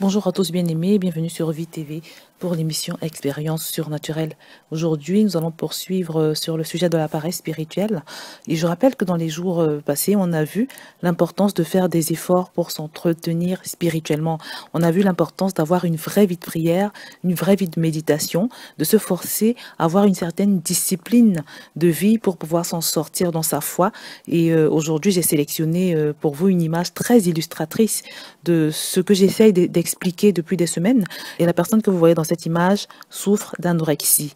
Bonjour à tous bien-aimés, bienvenue sur Vie TV pour l'émission Expérience surnaturelle. Aujourd'hui, nous allons poursuivre sur le sujet de l'appareil spirituel. Et je rappelle que dans les jours passés, on a vu l'importance de faire des efforts pour s'entretenir spirituellement. On a vu l'importance d'avoir une vraie vie de prière, une vraie vie de méditation, de se forcer à avoir une certaine discipline de vie pour pouvoir s'en sortir dans sa foi. Et aujourd'hui, j'ai sélectionné pour vous une image très illustratrice de ce que j'essaye d'expliquer depuis des semaines. Et la personne que vous voyez dans cette image souffre d'anorexie.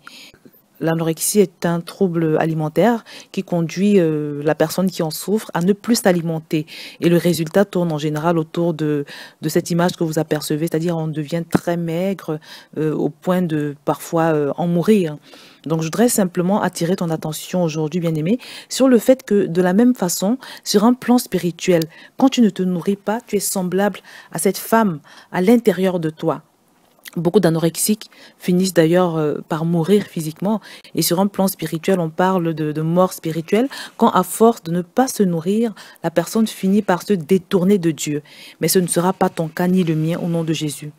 L'anorexie est un trouble alimentaire qui conduit la personne qui en souffre à ne plus s'alimenter. Et le résultat tourne en général autour de cette image que vous apercevez, c'est-à-dire on devient très maigre au point de parfois en mourir. Donc, je voudrais simplement attirer ton attention aujourd'hui, bien-aimé, sur le fait que de la même façon, sur un plan spirituel, quand tu ne te nourris pas, tu es semblable à cette femme à l'intérieur de toi. Beaucoup d'anorexiques finissent d'ailleurs par mourir physiquement. Et sur un plan spirituel, on parle de mort spirituelle quand à force de ne pas se nourrir, la personne finit par se détourner de Dieu. Mais ce ne sera pas ton cas ni le mien au nom de Jésus.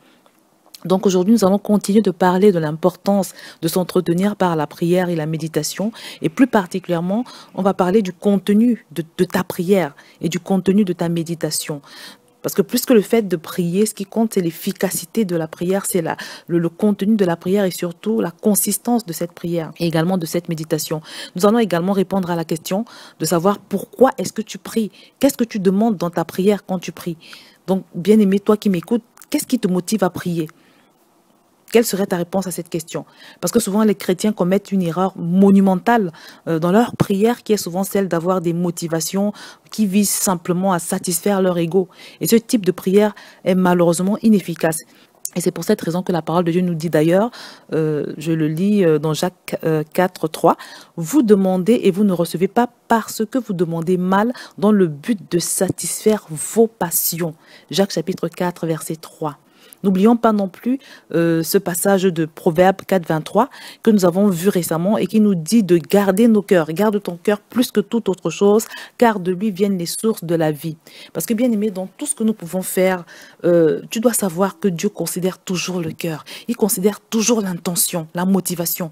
Donc aujourd'hui, nous allons continuer de parler de l'importance de s'entretenir par la prière et la méditation. Et plus particulièrement, on va parler du contenu de ta prière et du contenu de ta méditation. Parce que plus que le fait de prier, ce qui compte, c'est l'efficacité de la prière, c'est le contenu de la prière et surtout la consistance de cette prière et également de cette méditation. Nous allons également répondre à la question de savoir pourquoi est-ce que tu pries? Qu'est-ce que tu demandes dans ta prière quand tu pries? Donc, bien aimé, toi qui m'écoutes, qu'est-ce qui te motive à prier? Quelle serait ta réponse à cette question? Parce que souvent, les chrétiens commettent une erreur monumentale dans leur prière, qui est souvent celle d'avoir des motivations qui visent simplement à satisfaire leur ego. Et ce type de prière est malheureusement inefficace. Et c'est pour cette raison que la parole de Dieu nous dit d'ailleurs, je le lis dans Jacques 4, 3, « Vous demandez et vous ne recevez pas parce que vous demandez mal dans le but de satisfaire vos passions. » Jacques chapitre 4, verset 3. N'oublions pas non plus ce passage de Proverbe 4, 23 que nous avons vu récemment et qui nous dit de garder nos cœurs. Garde ton cœur plus que toute autre chose, car de lui viennent les sources de la vie. Parce que bien aimé, dans tout ce que nous pouvons faire, tu dois savoir que Dieu considère toujours le cœur. Il considère toujours l'intention, la motivation.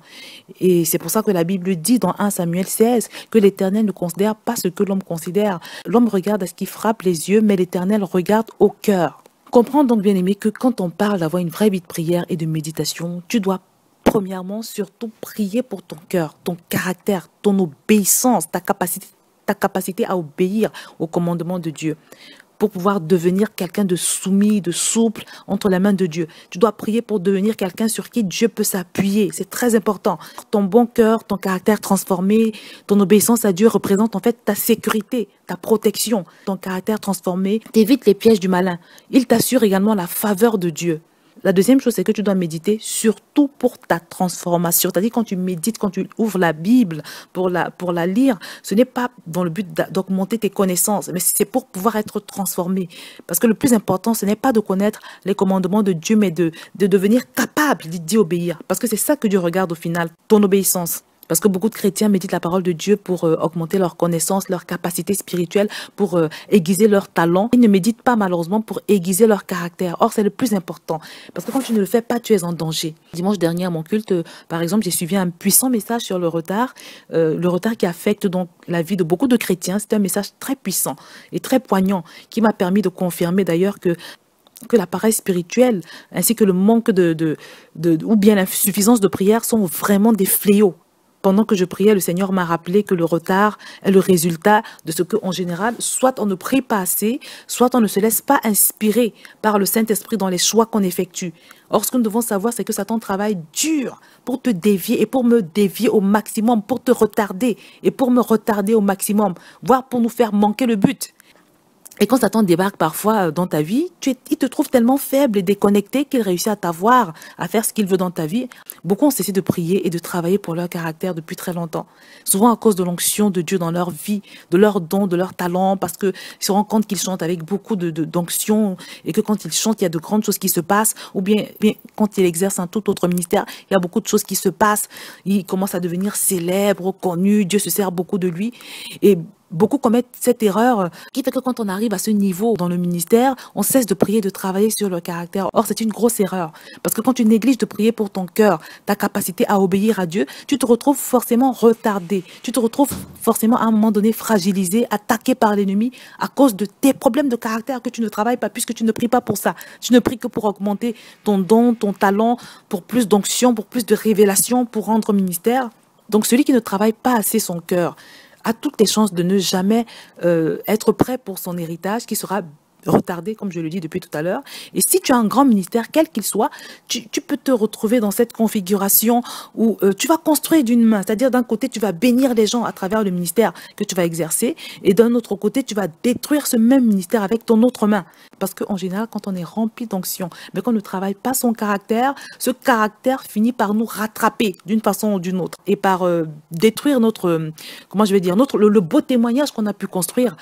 Et c'est pour ça que la Bible dit dans 1 Samuel 16 que l'Éternel ne considère pas ce que l'homme considère. L'homme regarde à ce qui frappe les yeux, mais l'Éternel regarde au cœur. Comprends donc, bien aimé, que quand on parle d'avoir une vraie vie de prière et de méditation, tu dois premièrement surtout prier pour ton cœur, ton caractère, ton obéissance, ta capacité à obéir au commandement de Dieu, pour pouvoir devenir quelqu'un de soumis, de souple entre les mains de Dieu. Tu dois prier pour devenir quelqu'un sur qui Dieu peut s'appuyer. C'est très important. Ton bon cœur, ton caractère transformé, ton obéissance à Dieu représente en fait ta sécurité, ta protection. Ton caractère transformé t'évite les pièges du malin. Il t'assure également la faveur de Dieu. La deuxième chose, c'est que tu dois méditer surtout pour ta transformation. C'est-à-dire quand tu médites, quand tu ouvres la Bible pour la lire, ce n'est pas dans le but d'augmenter tes connaissances, mais c'est pour pouvoir être transformé. Parce que le plus important, ce n'est pas de connaître les commandements de Dieu, mais de devenir capable d'y obéir. Parce que c'est ça que Dieu regarde au final, ton obéissance. Parce que beaucoup de chrétiens méditent la parole de Dieu pour augmenter leurs connaissances, leurs capacités spirituelles, pour aiguiser leurs talents. Ils ne méditent pas malheureusement pour aiguiser leur caractère. Or, c'est le plus important. Parce que quand tu ne le fais pas, tu es en danger. Dimanche dernier à mon culte, par exemple, j'ai suivi un puissant message sur le retard qui affecte donc la vie de beaucoup de chrétiens. C'est un message très puissant et très poignant qui m'a permis de confirmer d'ailleurs que l'appareil spirituel ainsi que le manque ou bien l'insuffisance de prière sont vraiment des fléaux. Pendant que je priais, le Seigneur m'a rappelé que le retard est le résultat de ce qu'en général, soit on ne prie pas assez, soit on ne se laisse pas inspirer par le Saint-Esprit dans les choix qu'on effectue. Or, ce que nous devons savoir, c'est que Satan travaille dur pour te dévier et pour me dévier au maximum, pour te retarder et pour me retarder au maximum, voire pour nous faire manquer le but. Et quand Satan débarque parfois dans ta vie, il te trouve tellement faible et déconnecté qu'il réussit à t'avoir, à faire ce qu'il veut dans ta vie. Beaucoup ont cessé de prier et de travailler pour leur caractère depuis très longtemps. Souvent à cause de l'onction de Dieu dans leur vie, de leurs dons, de leurs talents, parce qu'ils se rendent compte qu'ils chantent avec beaucoup d'onction et que quand ils chantent, il y a de grandes choses qui se passent. Ou bien quand ils exercent un tout autre ministère, il y a beaucoup de choses qui se passent. Ils commencent à devenir célèbres, connus, Dieu se sert beaucoup de lui. Et Beaucoup commettent cette erreur qui fait que quand on arrive à ce niveau dans le ministère, on cesse de prier, de travailler sur le caractère. Or, c'est une grosse erreur. Parce que quand tu négliges de prier pour ton cœur, ta capacité à obéir à Dieu, tu te retrouves forcément retardé. Tu te retrouves forcément à un moment donné fragilisé, attaqué par l'ennemi à cause de tes problèmes de caractère que tu ne travailles pas puisque tu ne pries pas pour ça. Tu ne pries que pour augmenter ton don, ton talent, pour plus d'onction, pour plus de révélation, pour rendre ministère. Donc, celui qui ne travaille pas assez son cœur, a toutes les chances de ne jamais être prêt pour son héritage qui sera retardé, comme je le dis depuis tout à l'heure. Et si tu as un grand ministère, quel qu'il soit, tu peux te retrouver dans cette configuration où tu vas construire d'une main. C'est-à-dire, d'un côté, tu vas bénir les gens à travers le ministère que tu vas exercer. Et d'un autre côté, tu vas détruire ce même ministère avec ton autre main. Parce qu'en général, quand on est rempli d'onction, mais qu'on ne travaille pas son caractère, ce caractère finit par nous rattraper d'une façon ou d'une autre. Et par détruire notre, comment je vais dire, le beau témoignage qu'on a pu construire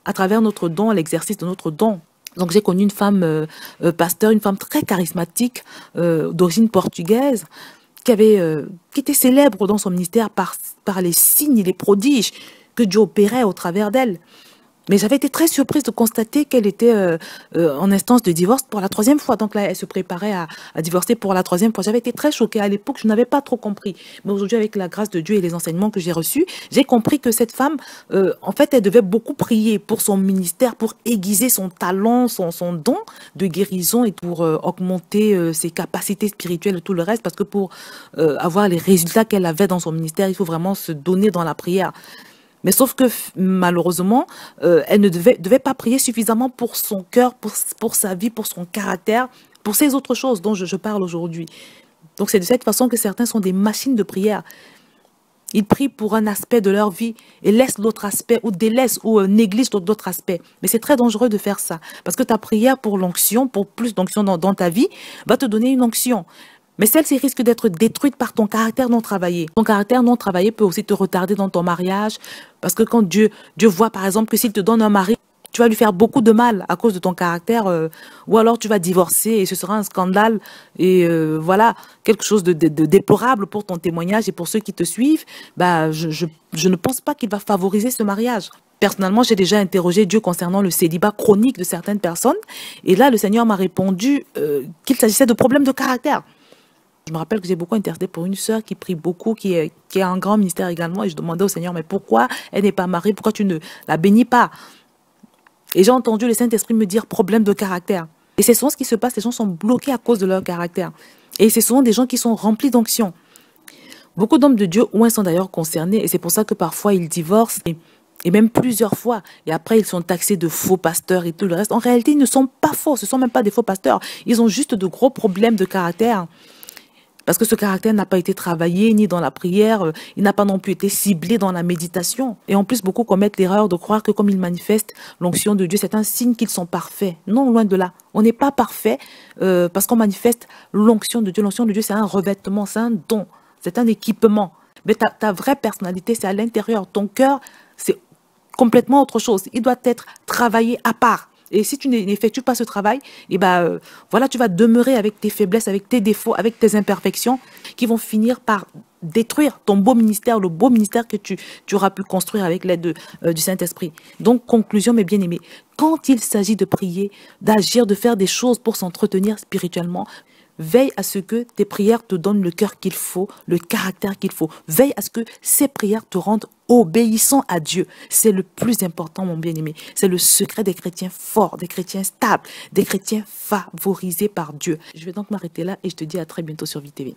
à travers notre don, l'exercice de notre don. Donc j'ai connu une femme pasteur, une femme très charismatique d'origine portugaise qui était célèbre dans son ministère par les signes et les prodiges que Dieu opérait au travers d'elle. Mais j'avais été très surprise de constater qu'elle était en instance de divorce pour la 3e fois. Donc là, elle se préparait à divorcer pour la 3e fois. J'avais été très choquée à l'époque, je n'avais pas trop compris. Mais aujourd'hui, avec la grâce de Dieu et les enseignements que j'ai reçus, j'ai compris que cette femme, en fait, elle devait beaucoup prier pour son ministère, pour aiguiser son talent, son don de guérison et pour augmenter ses capacités spirituelles et tout le reste. Parce que pour avoir les résultats qu'elle avait dans son ministère, il faut vraiment se donner dans la prière. Mais sauf que malheureusement, elle ne devait pas prier suffisamment pour son cœur, pour sa vie, pour son caractère, pour ces autres choses dont je parle aujourd'hui. Donc c'est de cette façon que certains sont des machines de prière. Ils prient pour un aspect de leur vie et laissent l'autre aspect ou délaissent ou négligent d'autres aspects. Mais c'est très dangereux de faire ça. Parce que ta prière pour l'onction, pour plus d'onction dans ta vie, va te donner une onction. Mais celle-ci risque d'être détruite par ton caractère non travaillé. Ton caractère non travaillé peut aussi te retarder dans ton mariage. Parce que quand Dieu voit par exemple que s'il te donne un mari, tu vas lui faire beaucoup de mal à cause de ton caractère. Ou alors tu vas divorcer et ce sera un scandale. Et voilà, quelque chose de déplorable pour ton témoignage et pour ceux qui te suivent. Bah, je ne pense pas qu'il va favoriser ce mariage. Personnellement, j'ai déjà interrogé Dieu concernant le célibat chronique de certaines personnes. Et là, le Seigneur m'a répondu qu'il s'agissait de problèmes de caractère. Je me rappelle que j'ai beaucoup intercédé pour une sœur qui prie beaucoup, qui a un grand ministère également. Et je demandais au Seigneur, mais pourquoi elle n'est pas mariée? Pourquoi tu ne la bénis pas? Et j'ai entendu le Saint-Esprit me dire problème de caractère. Et c'est souvent ce qui se passe. Les gens sont bloqués à cause de leur caractère. Et c'est souvent des gens qui sont remplis d'onction. Beaucoup d'hommes de Dieu, ouin, sont d'ailleurs concernés. Et c'est pour ça que parfois ils divorcent. Et même plusieurs fois. Et après, ils sont taxés de faux pasteurs et tout le reste. En réalité, ils ne sont pas faux. Ce ne sont même pas des faux pasteurs. Ils ont juste de gros problèmes de caractère. Parce que ce caractère n'a pas été travaillé ni dans la prière, il n'a pas non plus été ciblé dans la méditation. Et en plus, beaucoup commettent l'erreur de croire que comme ils manifestent l'onction de Dieu, c'est un signe qu'ils sont parfaits. Non, loin de là. On n'est pas parfait parce qu'on manifeste l'onction de Dieu. L'onction de Dieu, c'est un revêtement, c'est un don, c'est un équipement. Mais ta vraie personnalité, c'est à l'intérieur. Ton cœur, c'est complètement autre chose. Il doit être travaillé à part. Et si tu n'effectues pas ce travail, et voilà, tu vas demeurer avec tes faiblesses, avec tes défauts, avec tes imperfections, qui vont finir par détruire ton beau ministère, le beau ministère que tu auras pu construire avec l'aide du Saint-Esprit. Donc, conclusion, mes bien-aimés, quand il s'agit de prier, d'agir, de faire des choses pour s'entretenir spirituellement, veille à ce que tes prières te donnent le cœur qu'il faut, le caractère qu'il faut. Veille à ce que ces prières te rendent obéissant à Dieu. C'est le plus important, mon bien-aimé. C'est le secret des chrétiens forts, des chrétiens stables, des chrétiens favorisés par Dieu. Je vais donc m'arrêter là et je te dis à très bientôt sur VTV.